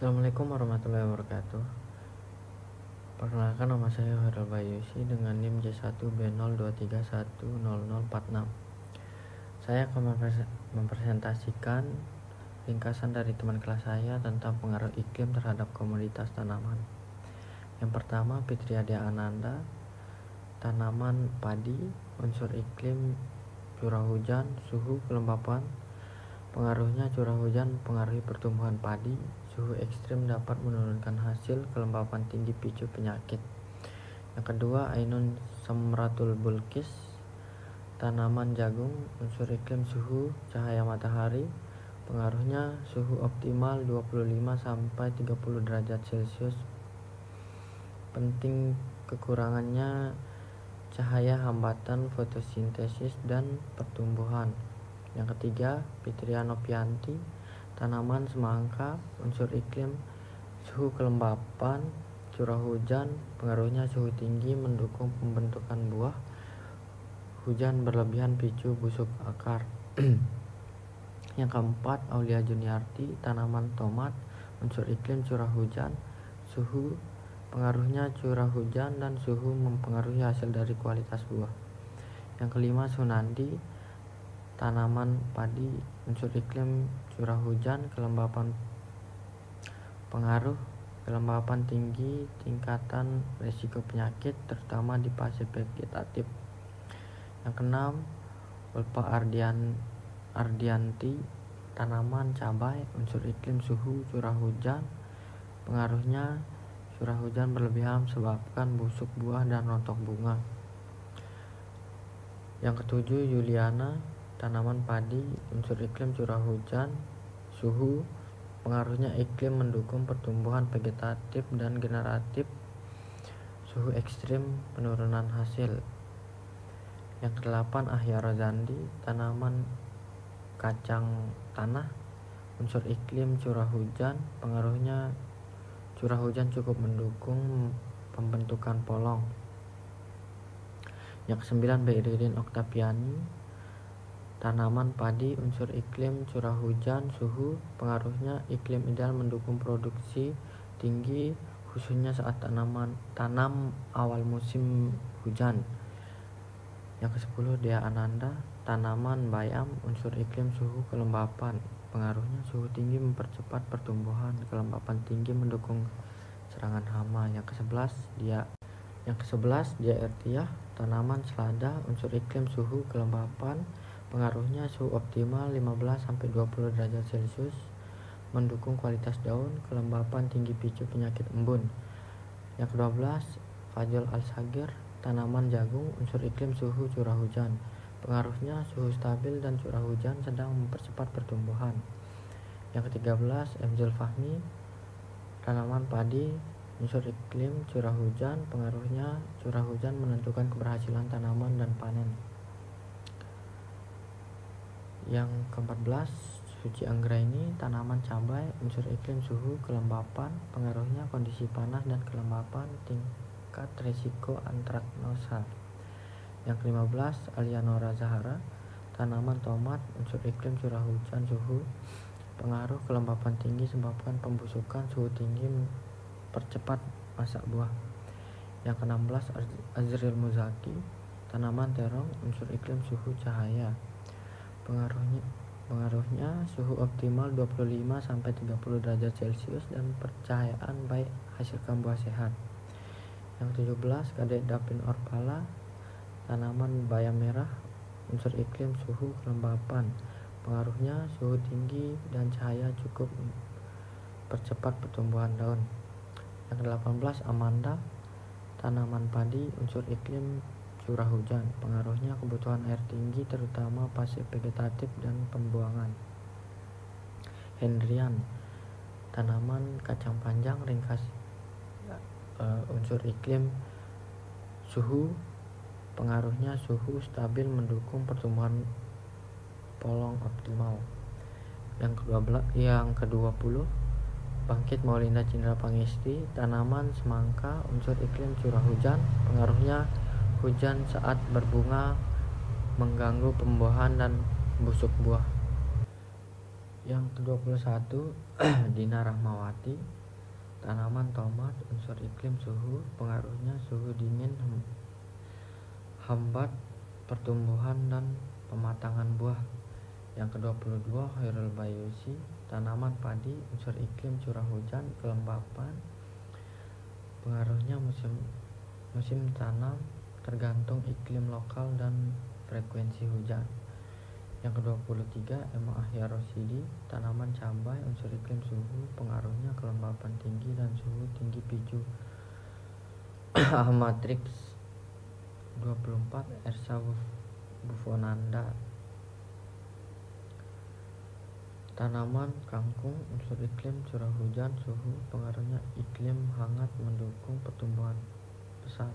Assalamualaikum warahmatullahi wabarakatuh. Perkenalkan, nama saya Hairul Bayusi dengan NIM J1B02310046. Saya akan mempresentasikan ringkasan dari teman kelas saya tentang pengaruh iklim terhadap komoditas tanaman. Yang pertama, Fitriadia Ananda, tanaman padi, unsur iklim, curah hujan, suhu, kelembapan. Pengaruhnya, curah hujan mempengaruhi pertumbuhan padi, suhu ekstrim dapat menurunkan hasil, kelembapan tinggi picu penyakit. Yang kedua, Ainun Samratul Bulkis, tanaman jagung, unsur iklim, suhu, cahaya matahari. Pengaruhnya, suhu optimal 25-30 derajat Celcius. Penting kekurangannya, cahaya hambatan fotosintesis dan pertumbuhan. Yang ketiga, Fitria Novianti, tanaman semangka, unsur iklim, suhu, kelembapan, curah hujan. Pengaruhnya, suhu tinggi mendukung pembentukan buah, hujan berlebihan picu busuk akar. Yang keempat, Aulia Juniarti, tanaman tomat, unsur iklim, curah hujan, suhu. Pengaruhnya, curah hujan dan suhu mempengaruhi hasil dari kualitas buah. Yang kelima, Sunandi, tanaman padi, unsur iklim, curah hujan, kelembapan. Pengaruh, kelembapan tinggi, tingkatan risiko penyakit terutama di fase vegetatif. Yang keenam, Ulfa Ardianti, tanaman cabai, unsur iklim, suhu, curah hujan. Pengaruhnya, curah hujan berlebihan sebabkan busuk buah dan rontok bunga. Yang ketujuh, Yuliana, tanaman padi, unsur iklim, curah hujan, suhu. Pengaruhnya, iklim mendukung pertumbuhan vegetatif dan generatif, suhu ekstrim, penurunan hasil. Yang kedelapan, Ahya Rozandi, tanaman kacang tanah, unsur iklim, curah hujan. Pengaruhnya, curah hujan cukup mendukung pembentukan polong. Yang kesembilan, Beirin Oktaviani, tanaman padi, unsur iklim, curah hujan, suhu. Pengaruhnya, iklim ideal mendukung produksi tinggi, khususnya saat tanam awal musim hujan. Yang ke-10, Dea Ananda, tanaman bayam, unsur iklim, suhu, kelembapan. Pengaruhnya, suhu tinggi mempercepat pertumbuhan, kelembapan tinggi mendukung serangan hama. Yang ke-11, Dia Ertiah, tanaman selada, unsur iklim, suhu, kelembapan. Pengaruhnya, suhu optimal 15-20 derajat Celcius, mendukung kualitas daun, kelembapan tinggi picu penyakit embun. Yang ke-12, Fajol Al-Sagir, tanaman jagung, unsur iklim, suhu, curah hujan. Pengaruhnya, suhu stabil dan curah hujan sedang mempercepat pertumbuhan. Yang ke-13, Emzul Fahmi, tanaman padi, unsur iklim, curah hujan. Pengaruhnya, curah hujan menentukan keberhasilan tanaman dan panen. Yang ke-14, Suci Anggraini, tanaman cabai, unsur iklim, suhu, kelembapan. Pengaruhnya, kondisi panas dan kelembapan, tingkat risiko antraknosa. Yang ke-15, Alianora Zahara, tanaman tomat, unsur iklim, curah hujan, suhu. Pengaruh, kelembapan tinggi sebabkan pembusukan, suhu tinggi percepat masak buah. Yang ke-16, Azril Muzaki, tanaman terong, unsur iklim, suhu, cahaya. Pengaruhnya, suhu optimal 25-30 derajat Celcius dan pencahayaan baik hasilkan buah sehat. Yang 17, Kadek Dapin Orpala, tanaman bayam merah, unsur iklim, suhu, kelembapan. Pengaruhnya, suhu tinggi dan cahaya cukup percepat pertumbuhan daun. Yang ke-18, Amanda, tanaman padi, unsur iklim, curah hujan. Pengaruhnya, kebutuhan air tinggi terutama fase vegetatif dan pembuangan. Hendrian, tanaman kacang panjang, ringkas, unsur iklim, suhu. Pengaruhnya, suhu stabil mendukung pertumbuhan polong optimal. Yang ke-20, Bangkit Maulinda Cindra Pangestu, tanaman semangka, unsur iklim, curah hujan. Pengaruhnya, hujan saat berbunga mengganggu pembuahan dan busuk buah. Yang ke-21 Dina Rahmawati, tanaman tomat, unsur iklim suhu, pengaruhnya suhu dingin hambat pertumbuhan dan pematangan buah. Yang ke-22 Khairul Bayusi, tanaman padi, unsur iklim curah hujan, kelembapan, pengaruhnya musim tanam tergantung iklim lokal dan frekuensi hujan. Yang ke-23 Emma Ahya Rosidi, tanaman cabai, unsur iklim suhu, pengaruhnya kelembapan tinggi dan suhu tinggi piju. Matrix 24 Ersa Bufonanda, tanaman kangkung, unsur iklim curah hujan, suhu, pengaruhnya iklim hangat mendukung pertumbuhan pesat.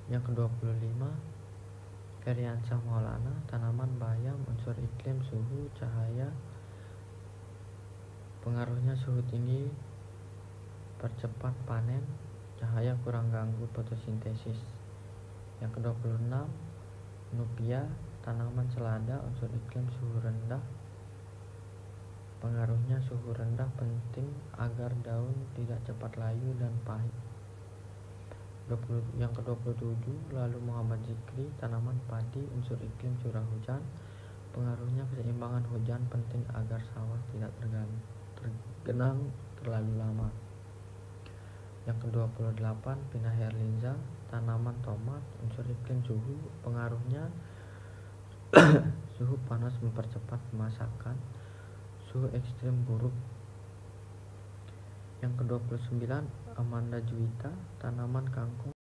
Yang ke-25 Feriansyah Maulana, tanaman bayam, unsur iklim suhu, cahaya, pengaruhnya suhu tinggi percepat panen, cahaya kurang ganggu fotosintesis. Yang ke-26 Nupia, tanaman selada, unsur iklim suhu rendah, pengaruhnya suhu rendah penting agar daun tidak cepat layu dan pahit. Yang ke-27 Lalu Muhammad Zikri, tanaman padi, unsur iklim curah hujan, pengaruhnya keseimbangan hujan penting agar sawah tidak tergenang terlalu lama. Yang ke-28 Pina Herlinza, tanaman tomat, unsur iklim suhu, pengaruhnya suhu panas mempercepat pemasakan, suhu ekstrim buruk. Yang ke-29 Amanda Juwita, tanaman kangkung,